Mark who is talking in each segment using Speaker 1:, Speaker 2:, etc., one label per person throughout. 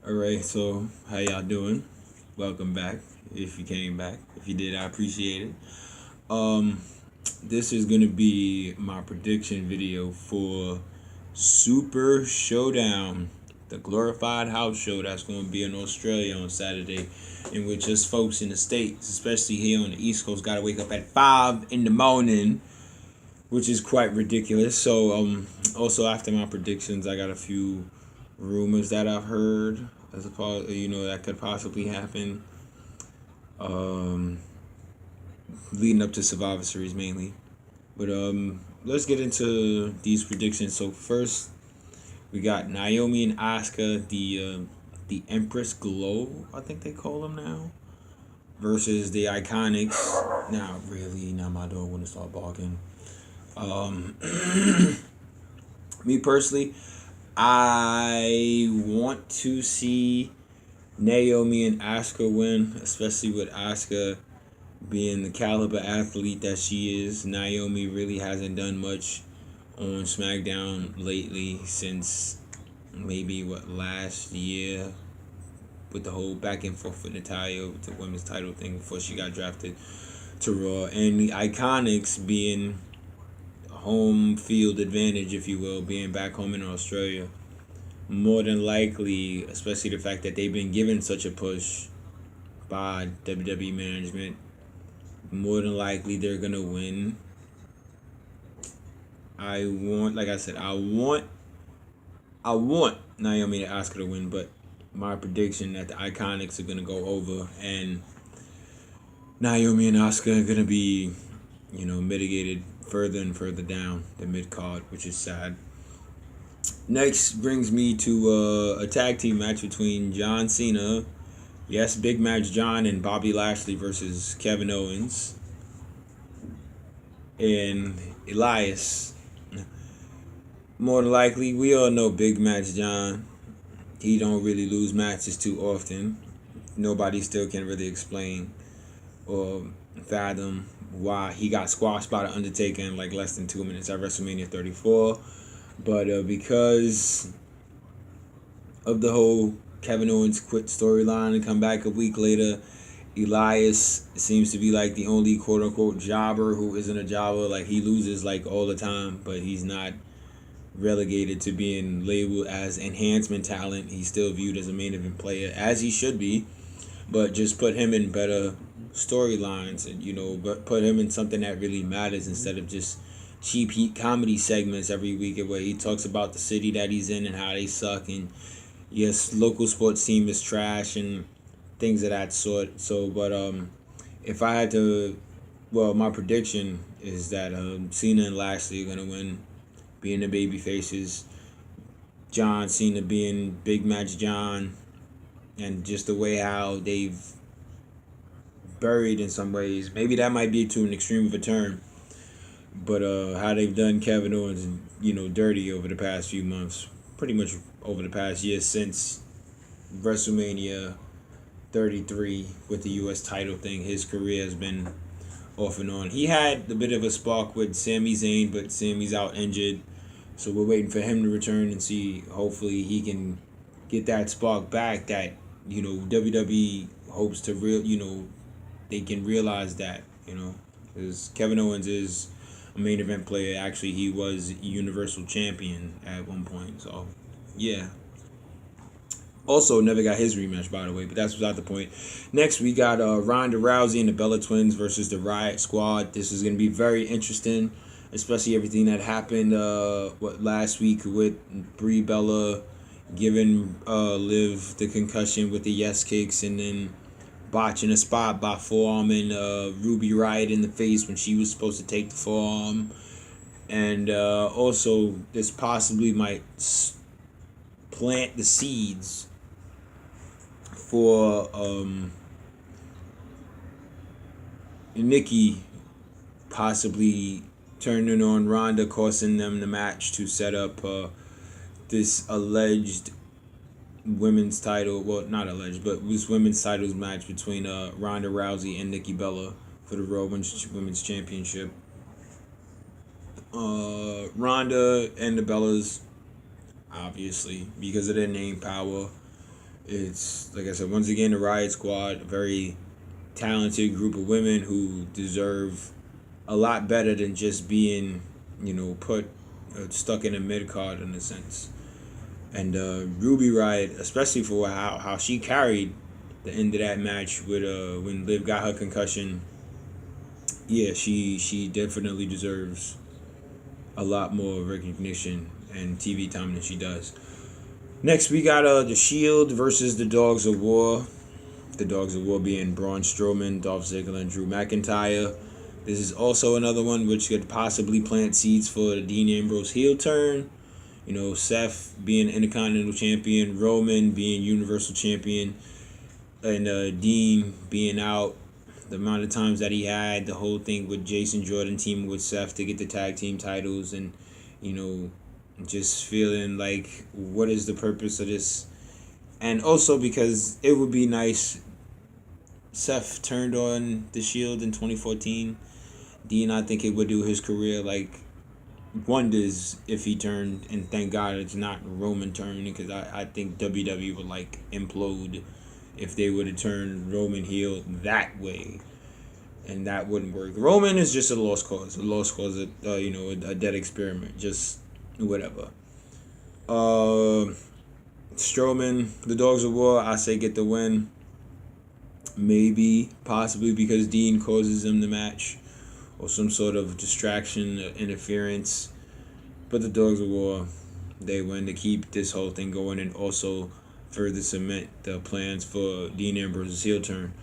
Speaker 1: Alright, so how y'all doing? Welcome back. If you came back. If you did, I appreciate it. Um this is gonna be my prediction video for Super Showdown, the glorified house show that's gonna be in Australia on Saturday, in which us folks in the States, especially here on the East Coast, gotta wake up at 5 in the morning, which is quite ridiculous. So also after my predictions I got a few rumors that I've heard as a that could possibly happen, um, leading up to Survivor Series mainly. But let's get into these predictions. So first, we got Naomi and Asuka, the Empress Glow, I think they call them now, versus the Iconics. Now, really, now my dog want to start barking. Um, Me personally, I want to see Naomi and Asuka win, especially with Asuka being the caliber athlete that she is. Naomi really hasn't done much on SmackDown lately since maybe last year, with the whole back and forth with Natalia with the women's title thing before she got drafted to Raw, and the Iconics being home field advantage, if you will, being back home in Australia. More than likely, especially the fact that they've been given such a push by WWE management, more than likely they're gonna win. Like I said, I want Naomi to ask her to win, but my prediction that the Iconics are gonna go over, and Naomi and Asuka are gonna be, mitigated further and further down the mid card, which is sad. Next brings me to a tag team match between John Cena, yes, big match John, and Bobby Lashley versus Kevin Owens and Elias. More than likely, we all know big match John. He don't really lose matches too often. Nobody still can really explain or fathom why he got squashed by the Undertaker in like less than 2 minutes at WrestleMania 34. But because of the whole Kevin Owens quit storyline and come back a week later, Elias seems to be like the only quote unquote jobber who isn't a jobber. Like, he loses like all the time, but he's not relegated to being labeled as enhancement talent. He's still viewed as a main event player, as he should be, but just put him in better storylines, and but put him in something that really matters instead of just cheap heat comedy segments every week where he talks about the city that he's in and how they suck, and yes, local sports team is trash and things of that sort. So, but if I had to, well, my prediction is that Cena and Lashley are gonna win, being the baby faces. John Cena being big match John, and just the way how they've buried in some ways. Maybe that might be to an extreme of a term, but how they've done Kevin Owens, dirty over the past few months, pretty much over the past year since WrestleMania 33 with the U.S. title thing. His career has been off and on. He had a bit of a spark with Sami Zayn, but Sami's out injured, so we're waiting for him to return and see. Hopefully, he can get that spark back. That WWE hopes to they can realize that because Kevin Owens is a main event player. Actually, he was Universal Champion at one point. So, yeah. Also, never got his rematch, by the way, but that's beside the point. Next, we got Ronda Rousey and the Bella Twins versus the Riot Squad. This is going to be very interesting, especially everything that happened last week with Brie Bella giving Liv the concussion with the yes kicks, and then botching a spot by forearming Ruby Riot in the face when she was supposed to take the forearm. And also, this possibly might plant the seeds for Nikki possibly turning on Ronda, costing them the match to set up this alleged women's title, well, not alleged, but this women's titles match between Ronda Rousey and Nikki Bella for the Raw Women's Championship. Ronda and the Bellas, obviously, because of their name power, It's, like I said, once again, the Riot Squad, a very talented group of women who deserve a lot better than just being, put stuck in a mid card in a sense. And Ruby Riot, especially for how she carried the end of that match with when Liv got her concussion. Yeah, she definitely deserves a lot more recognition and TV time than she does. Next, we got the Shield versus the Dogs of War. The Dogs of War being Braun Strowman, Dolph Ziggler, and Drew McIntyre. This is also another one which could possibly plant seeds for the Dean Ambrose heel turn. Seth being Intercontinental Champion, Roman being Universal Champion, and Dean being out. The amount of times that he had, the whole thing with Jason Jordan teaming with Seth to get the tag team titles, and just feeling like, what is the purpose of this? And also because it would be nice. Seth turned on the Shield in 2014. Dean, I think it would do his career like wonders if he turned, and thank God it's not Roman turning, because I think WWE would like implode if they would have turned Roman heel that way, and that wouldn't work. Roman is just a lost cause, a dead experiment, just whatever. Strowman, the Dogs of War, I say get the win. Maybe, possibly because Dean causes him the match, or some sort of distraction, interference. But the Dogs of War, they win to keep this whole thing going, and also further cement the plans for Dean Ambrose's heel turn.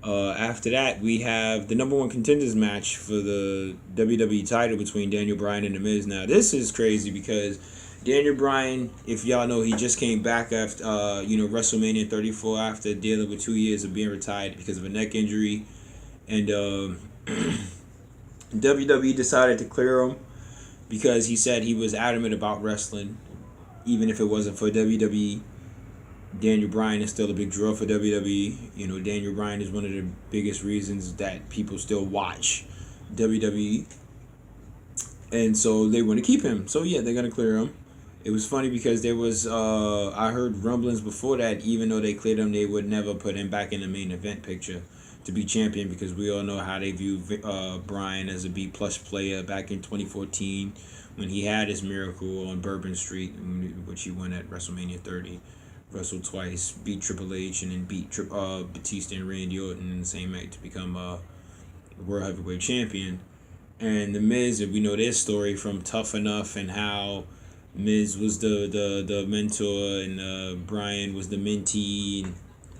Speaker 1: After that, we have the number one contenders match for the WWE title between Daniel Bryan and The Miz. Now, this is crazy because Daniel Bryan, if y'all know, he just came back after WrestleMania 34 after dealing with 2 years of being retired because of a neck injury, and WWE decided to clear him because he said he was adamant about wrestling, even if it wasn't for WWE. Daniel Bryan is still a big draw for WWE. Daniel Bryan is one of the biggest reasons that people still watch WWE. And so they want to keep him. So yeah, they're going to clear him. It was funny because there was, I heard rumblings before that, even though they cleared him, they would never put him back in the main event picture to be champion, because we all know how they view Bryan as a B-plus player back in 2014 when he had his miracle on Bourbon Street, which he won at WrestleMania 30. Wrestled twice, beat Triple H, and then beat Batista and Randy Orton in the same night to become World Heavyweight Champion. And The Miz, we know their story from Tough Enough, and how Miz was the mentor, and Bryan was the mentee, and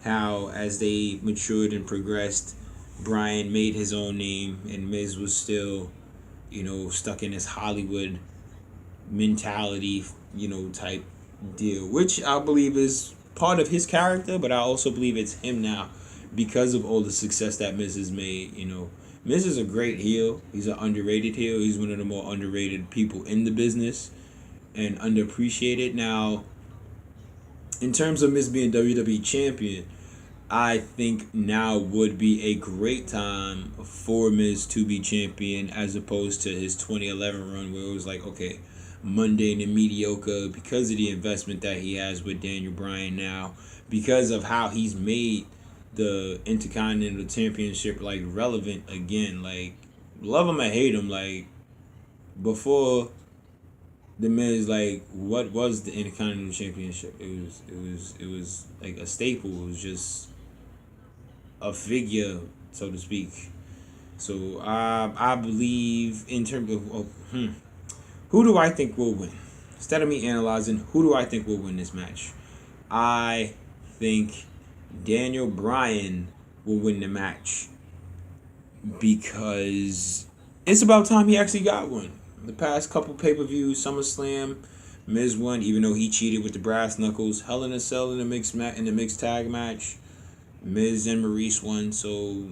Speaker 1: how as they matured and progressed, Bryan made his own name, and Miz was still, stuck in this Hollywood mentality, type deal, which I believe is part of his character, but I also believe it's him now because of all the success that Miz has made. Miz is a great heel. He's an underrated heel. He's one of the more underrated people in the business and underappreciated. Now, in terms of Miz being WWE champion, I think now would be a great time for Miz to be champion, as opposed to his 2011 run where it was like, okay, mundane and mediocre, because of the investment that he has with Daniel Bryan now, because of how he's made the Intercontinental Championship like relevant again. Like, love him or hate him, like before The Miz, like, what was the Intercontinental Championship? It was like a staple. It was just a figure, so to speak. So I believe in terms of who do I think will win? Instead of me analyzing who do I think will win this match, I think Daniel Bryan will win the match, because it's about time he actually got one. The past couple pay-per-views, SummerSlam, Miz won, even though he cheated with the brass knuckles. Hell in a Cell in the mixed tag match, Miz and Maurice won. So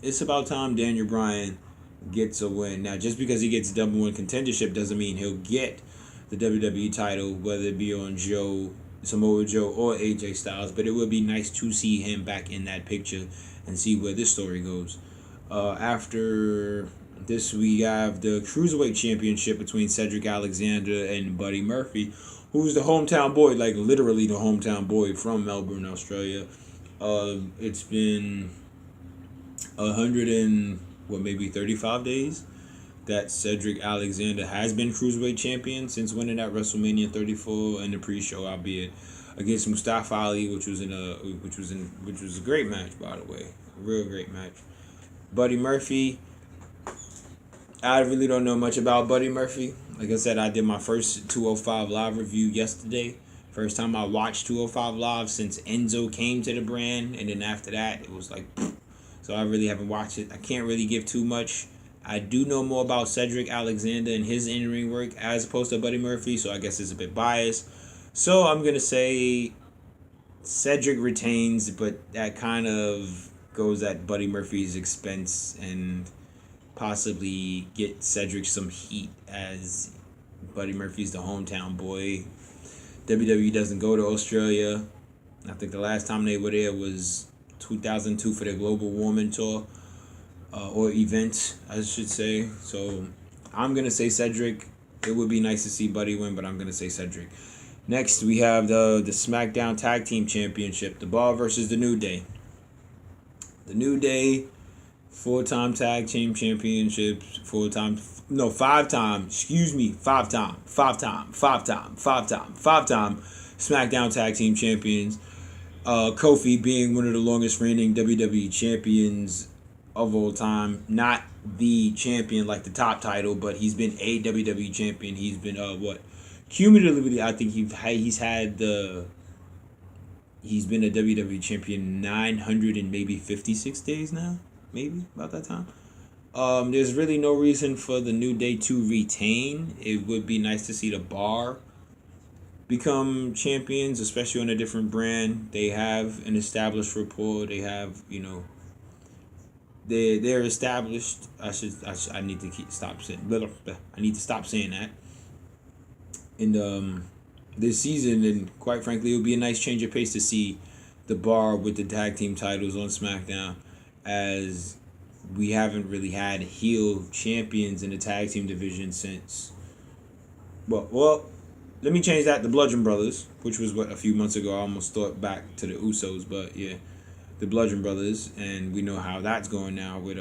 Speaker 1: it's about time Daniel Bryan gets a win. Now, just because he gets double one contendership doesn't mean he'll get the WWE title, whether it be on Samoa Joe or AJ Styles. But it would be nice to see him back in that picture and see where this story goes. After this, we have the Cruiserweight Championship between Cedric Alexander and Buddy Murphy, who's the hometown boy, like literally the hometown boy from Melbourne, Australia. It's been 35 days that Cedric Alexander has been cruiserweight champion since winning at WrestleMania 34 in the pre-show, albeit against Mustafa Ali, which was a great match, by the way, a real great match. Buddy Murphy, I really don't know much about Buddy Murphy. Like I said, I did my first 205 Live review yesterday. First time I watched 205 Live since Enzo came to the brand, and then after that, it was like, so I really haven't watched it. I can't really give too much. I do know more about Cedric Alexander and his in-ring work as opposed to Buddy Murphy, so I guess it's a bit biased. So I'm going to say Cedric retains, but that kind of goes at Buddy Murphy's expense and possibly get Cedric some heat as Buddy Murphy's the hometown boy. WWE doesn't go to Australia. I think the last time they were there was 2002 for the Global Warming Tour. Or event, I should say. So I'm going to say Cedric. It would be nice to see Buddy win, but I'm going to say Cedric. Next, we have the SmackDown Tag Team Championship. The Bar versus The New Day. The New Day, 4-time Tag Team Championships. 5-time SmackDown Tag Team Champions. Kofi being one of the longest reigning WWE champions of all time, not the champion like the top title, but he's been a WWE champion. He's been cumulatively, I think he's been a WWE champion 900 and maybe 56 days now, maybe about that time. There's really no reason for the New Day to retain. It would be nice to see the Bar become champions, especially on a different brand. They have an established rapport. They have, they're established. I need to stop saying that. And this season, and quite frankly, it would be a nice change of pace to see the Bar with the tag team titles on SmackDown, as we haven't really had heel champions in the tag team division since. Well, let me change that. The Bludgeon Brothers, which was a few months ago. I almost thought back to the Usos, but yeah. The Bludgeon Brothers, and we know how that's going now with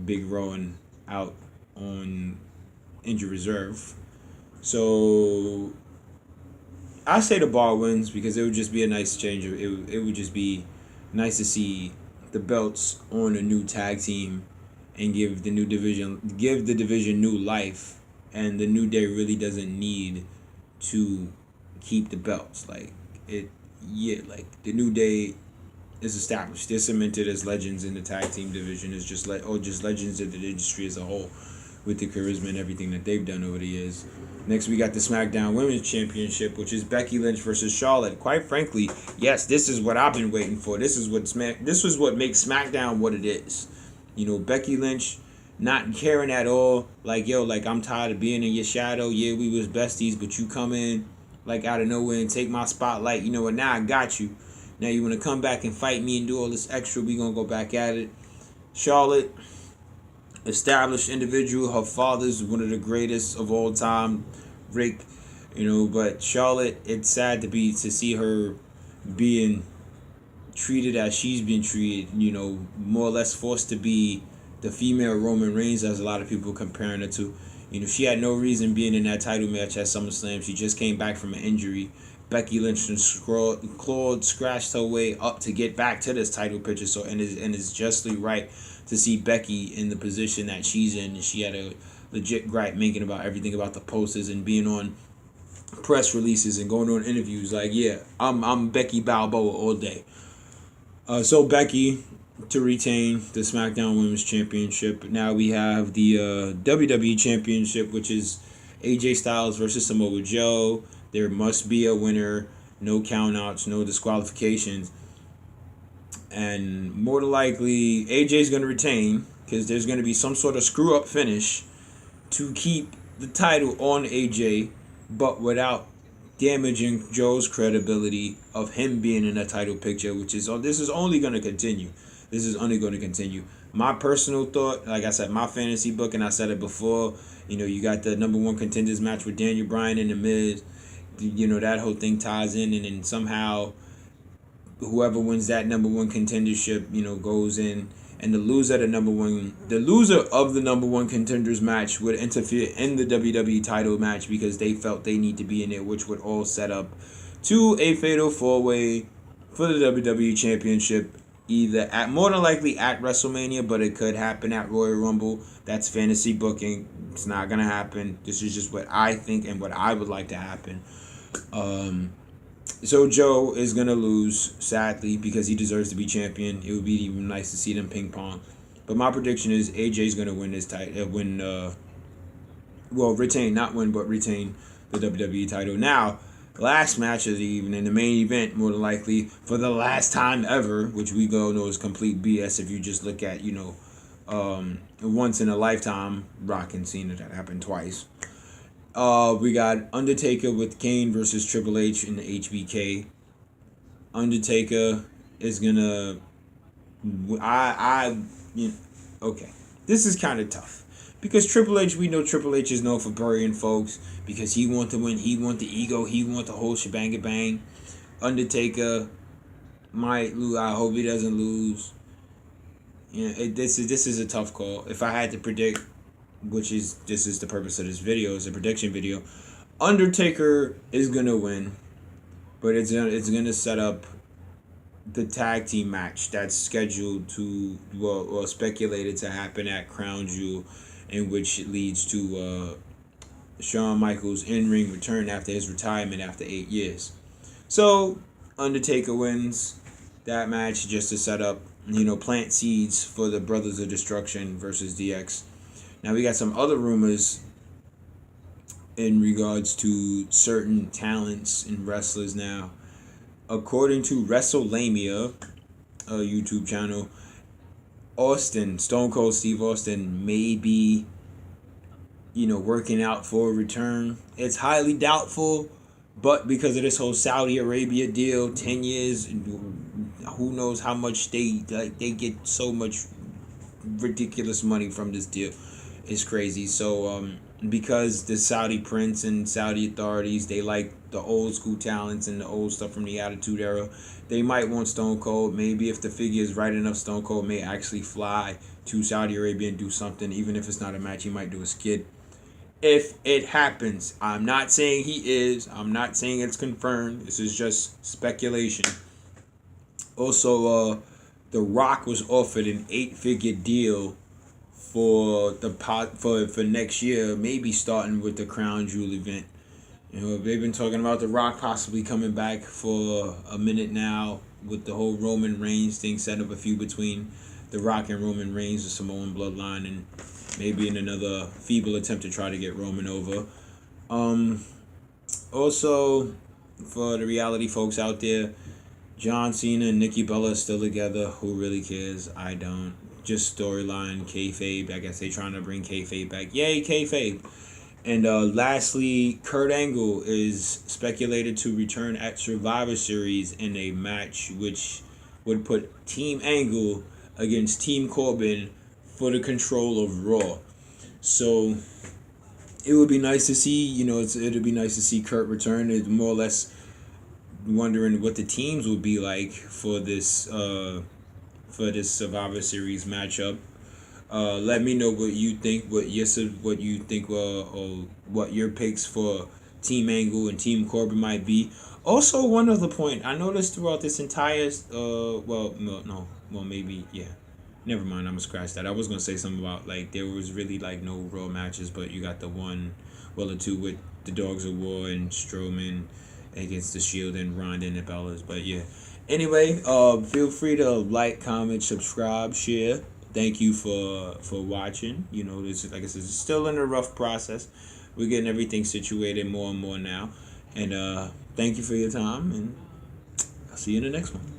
Speaker 1: Big Rowan out on injured reserve. So I say the Bar wins because it would just be a nice change. It would just be nice to see the belts on a new tag team and give the division new life. And the New Day really doesn't need to keep the belts. The New Day is established. They're cemented as legends in the tag team division. It's just legends of the industry as a whole, with the charisma and everything that they've done over the years. Next, we got the SmackDown Women's Championship, which is Becky Lynch versus Charlotte. Quite frankly, yes, this is what I've been waiting for. This is what makes SmackDown what it is. Becky Lynch not caring at all. I'm tired of being in your shadow. Yeah, we was besties, but you come in out of nowhere and take my spotlight. You know what? Now I got you. Now you want to come back and fight me and do all this extra. We going to go back at it. Charlotte, established individual. Her father's one of the greatest of all time, Rick. But Charlotte, it's sad to see her being treated as she's been treated. More or less forced to be the female Roman Reigns, as a lot of people comparing her to. She had no reason being in that title match at SummerSlam. She just came back from an injury. Becky Lynch scratched her way up to get back to this title picture. So and is justly right to see Becky in the position that she's in. And she had a legit gripe making about everything about the posters and being on press releases and going on interviews. I'm Becky Balboa all day. So Becky to retain the SmackDown Women's Championship. Now we have the WWE Championship, which is AJ Styles versus Samoa Joe. There must be a winner, no countouts, no disqualifications. And more than likely, AJ's going to retain because there's going to be some sort of screw-up finish to keep the title on AJ, but without damaging Joe's credibility of him being in a title picture, this is only going to continue. This is only going to continue. My personal thought, like I said, my fantasy book, and I said it before, you got the number one contenders match with Daniel Bryan and The Miz. that whole thing ties in, and then somehow whoever wins that number one contendership, goes in, and the loser of the number one contenders match would interfere in the WWE title match because they felt they need to be in it, which would all set up to a fatal 4-way for the WWE Championship, either at more than likely at WrestleMania, but it could happen at Royal Rumble. That's fantasy booking. It's not gonna happen. This is just what I think and what I would like to happen. So Joe is gonna lose, sadly, because he deserves to be champion. It would be even nice to see them ping pong. But my prediction is AJ's gonna win this title. Retain, not win, but retain the WWE title. Now, last match of the evening, the main event, more than likely for the last time ever, which we all know is complete BS if you just look at once in a lifetime Rock and Cena. That happened twice. We got Undertaker with Kane versus Triple H in the HBK. Undertaker is gonna. Okay. This is kind of tough because Triple H, we know Triple H is known for burying folks because he want to win, he want the ego, he want the whole shebang bang. Undertaker might lose. I hope he doesn't lose. This is a tough call. If I had to predict, this is the purpose of this video, it's a prediction video. Undertaker is gonna win, but it's gonna set up the tag team match that's scheduled to or speculated to happen at Crown Jewel, in which it leads to Shawn Michaels' in-ring return after his retirement after 8 years. So Undertaker wins that match just to set up, plant seeds for the Brothers of Destruction versus DX. Now we got some other rumors in regards to certain talents and wrestlers now. According to WrestleLamia, a YouTube channel, Stone Cold Steve Austin may be, working out for a return. It's highly doubtful, but because of this whole Saudi Arabia deal, 10 years, who knows how much they get so much ridiculous money from this deal. It's crazy. So because the Saudi prince and Saudi authorities, they like the old school talents and the old stuff from the Attitude Era, they might want Stone Cold. Maybe if the figure is right enough, Stone Cold may actually fly to Saudi Arabia and do something. Even if it's not a match, he might do a skit. If it happens, I'm not saying he is. I'm not saying it's confirmed. This is just speculation. Also, The Rock was offered an 8-figure deal for for next year, maybe starting with the Crown Jewel event. They've been talking about The Rock possibly coming back for a minute now with the whole Roman Reigns thing, set up a feud between The Rock and Roman Reigns, the Samoan bloodline, and maybe in another feeble attempt to try to get Roman over. Also, for the reality folks out there, John Cena and Nikki Bella are still together. Who really cares? I don't. Just storyline, kayfabe. I guess they're trying to bring kayfabe back. Yay, kayfabe. And lastly, Kurt Angle is speculated to return at Survivor Series in a match which would put Team Angle against Team Corbin for the control of Raw. So it would be nice to see, it'd be nice to see Kurt return. It's more or less wondering what the teams would be like for this Survivor Series matchup. Let me know what you think. What your picks for Team Angle and Team Corbin might be. Also, one other point I noticed throughout this entire never mind, I'm gonna scratch that. I was gonna say something about there was really no Raw matches, but you got the two with the Dogs of War and Strowman against the Shield and Ronda and the Bellas. But yeah. Anyway, feel free to like, comment, subscribe, share. Thank you for watching. This, like I said, it's still in a rough process. We're getting everything situated more and more now. And thank you for your time, and I'll see you in the next one.